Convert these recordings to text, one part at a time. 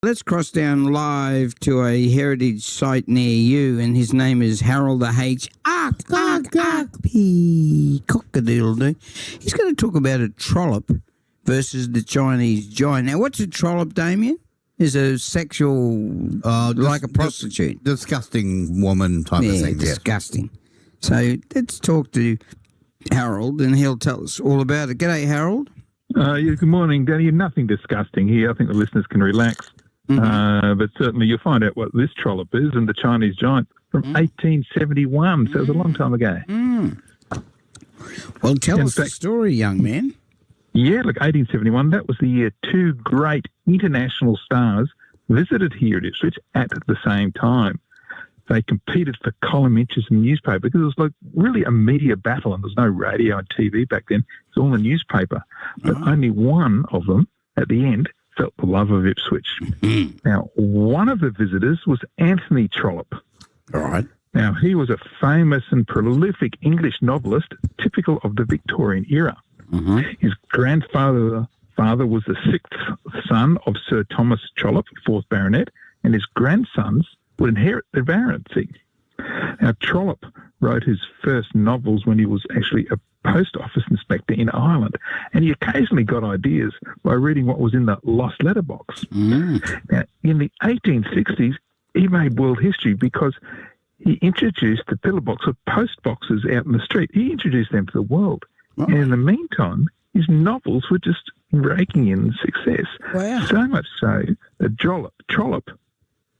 Let's cross down live to a heritage site near you, and his name is Harold the H. Cock-a-doodle-doo. He's going to talk about a trollop versus the Chinese giant. Now, what's a trollop, Damien? Is a sexual, like a prostitute. Disgusting woman type of thing. Disgusting. So let's talk to Harold, and he'll tell us all about it. G'day, Harold. Good morning, Danny. Nothing disgusting here. I think the listeners can relax. But certainly you'll find out what this trollop is and the Chinese giant from 1871. So it was a long time ago. Well, tell us the story, young man. Yeah, look, 1871, that was the year two great international stars visited here at Ipswich at the same time. They competed for column inches in the newspaper because it was like really a media battle, and there was no radio and TV back then. It was all in the newspaper. But only one of them, at the end, felt the love of Ipswich. Now, one of the visitors was Anthony Trollope. All right. Now, he was a famous and prolific English novelist, typical of the Victorian era. His grandfather was the sixth son of Sir Thomas Trollope, 4th Baronet, and his grandsons would inherit the baronetcy. Now, Trollope wrote his first novels when he was actually a post office inspector in Ireland, and he occasionally got ideas by reading what was in the lost letter box. Now, in the 1860s, he made world history because he introduced the pillar box of post boxes out in the street. He introduced them to the world. And in the meantime, his novels were just raking in success. Wow. So much so that Trollope,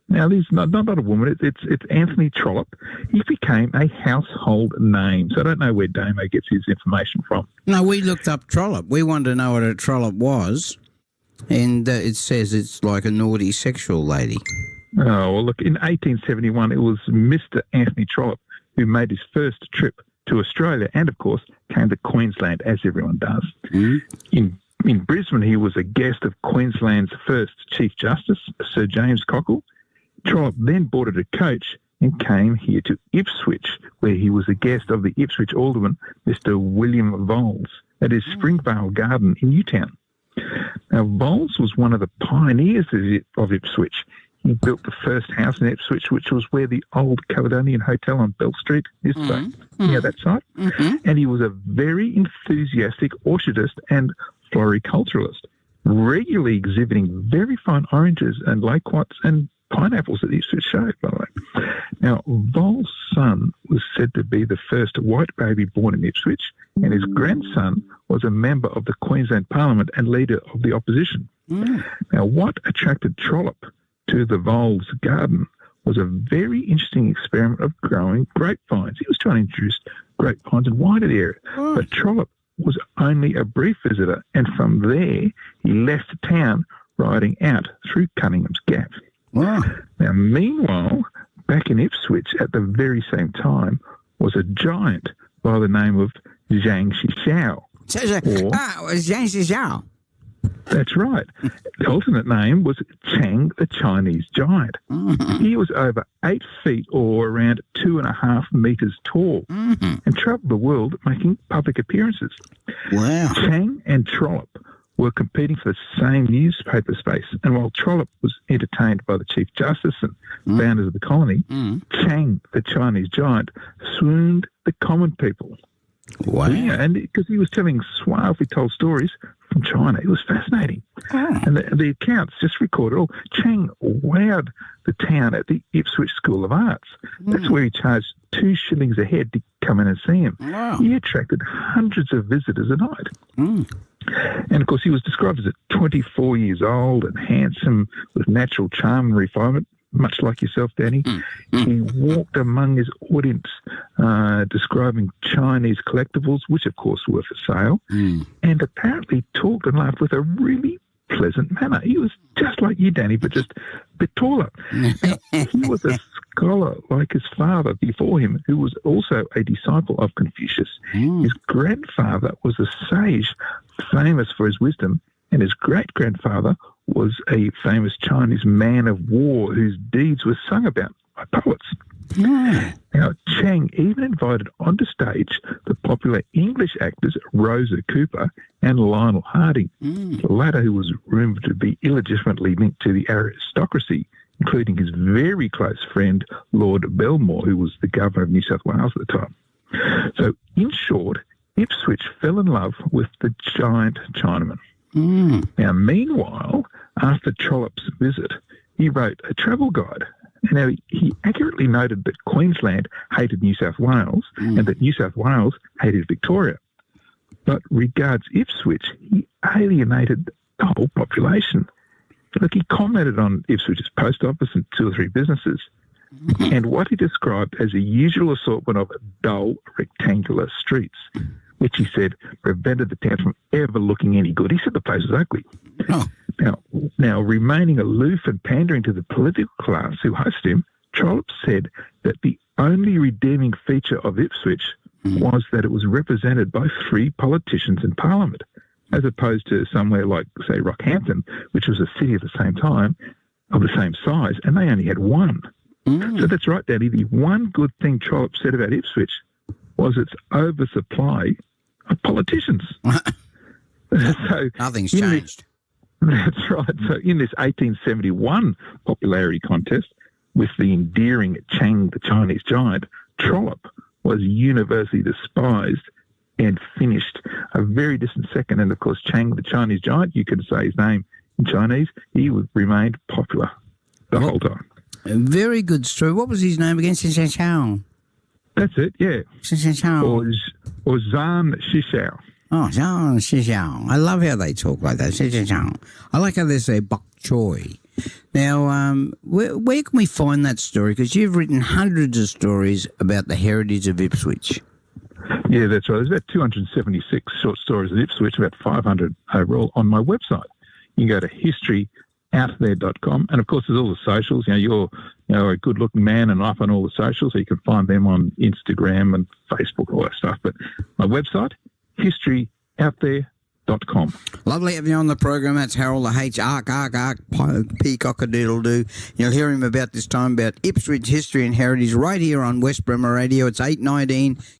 now this is not a woman, it's Anthony Trollope, he became a household name. So I don't know where Damo gets his information from. No, we looked up Trollope. We wanted to know what a trollop was, and it says it's like a naughty sexual lady. Oh, well, look, in 1871, it was Mr. Anthony Trollope who made his first trip to Australia and, of course, came to Queensland, as everyone does. In Brisbane, he was a guest of Queensland's first Chief Justice, Sir James Cockle. Trollope then boarded a coach and came here to Ipswich, where he was a guest of the Ipswich alderman, Mr. William Voles, at his Springvale garden in Newtown. Now, Voles was one of the pioneers of Ipswich. He built the first house in Ipswich, which was where the old Caledonian Hotel on Bell Street is today. Yeah, that site. And he was a very enthusiastic orchardist and floriculturalist, regularly exhibiting very fine oranges and loquats and pineapples at the Ipswich show, by the way. Now, Voles' son was said to be the first white baby born in Ipswich, and his grandson was a member of the Queensland Parliament and leader of the opposition. Now, what attracted Trollope to the Voles garden was a very interesting experiment of growing grapevines. He was trying to introduce grapevines in wider area, but Trollope was only a brief visitor, and from there he left town riding out through Cunningham's Gap. Now, meanwhile, back in Ipswich at the very same time was a giant by the name of Zhang Shishao. Zhang Shishao. That's right. The alternate name was Chang the Chinese giant. He was over 8 feet or around 2.5 meters tall and travelled the world making public appearances. Wow. Chang and Trollope were competing for the same newspaper space, and while Trollope was entertained by the Chief Justice and founders of the colony, Chang the Chinese giant swooned the common people. Wow. Yeah, and because he was telling suavely told stories from China. It was fascinating. And the accounts just recorded all. Chang wowed the town at the Ipswich School of Arts. That's where he charged 2 shillings a head to come in and see him. Wow. He attracted hundreds of visitors a night. And, of course, he was described as 24 years old and handsome with natural charm and refinement, much like yourself, Danny. He walked among his audience describing Chinese collectibles, which, of course, were for sale, and apparently talked and laughed with a really pleasant manner. He was just like you, Danny, but just a bit taller. Now, he was a scholar like his father before him, who was also a disciple of Confucius. His grandfather was a sage famous for his wisdom, and his great-grandfather was a famous Chinese man of war whose deeds were sung about by poets. Now, Chang even invited onto stage the popular English actors Rosa Cooper and Lionel Harding, the latter who was rumoured to be illegitimately linked to the aristocracy, including his very close friend Lord Belmore, who was the Governor of New South Wales at the time. So, in short, Ipswich fell in love with the giant Chinaman. Now, meanwhile, after Trollope's visit, he wrote a travel guide. Now, he accurately noted that Queensland hated New South Wales and that New South Wales hated Victoria. But regards Ipswich, he alienated the whole population. Look, he commented on Ipswich's post office and 2 or 3 businesses, and what he described as a usual assortment of dull, rectangular streets, which he said prevented the town from ever looking any good. He said the place was ugly. Now, remaining aloof and pandering to the political class who hosted him, Trollope said that the only redeeming feature of Ipswich was that it was represented by 3 politicians in Parliament, as opposed to somewhere like, say, Rockhampton, which was a city at the same time, of the same size, and they only had 1. So that's right, Daddy. The one good thing Trollope said about Ipswich was its oversupply of politicians. So Nothing's changed. That's right. So in this 1871 popularity contest with the endearing Chang the Chinese giant, Trollope was universally despised and finished a very distant second. And of course, Chang the Chinese giant, you could say his name in Chinese, he remained popular the whole time. A very good story. What was his name again? Xin Chao. That's it, yeah. Xin Chao. Or Zhan Shishao. Oh, Zhang Shishao. I love how they talk like that. Shishao. I like how they say bok choy. Now, where can we find that story? Because you've written hundreds of stories about the heritage of Ipswich. Yeah, that's right. There's about 276 short stories of Ipswich, about 500 overall on my website. You can go to historyouthere.com, and of course, there's all the socials. You're a good-looking man and up on all the socials, so you can find them on Instagram and Facebook, all that stuff. But my website, historyouthere.com. Lovely having you on the program. That's Harold the H. Ark, Peacock-a-doodle-doo. You'll hear him about this time about Ipswich history and heritage right here on West Bremer Radio. It's 8:19.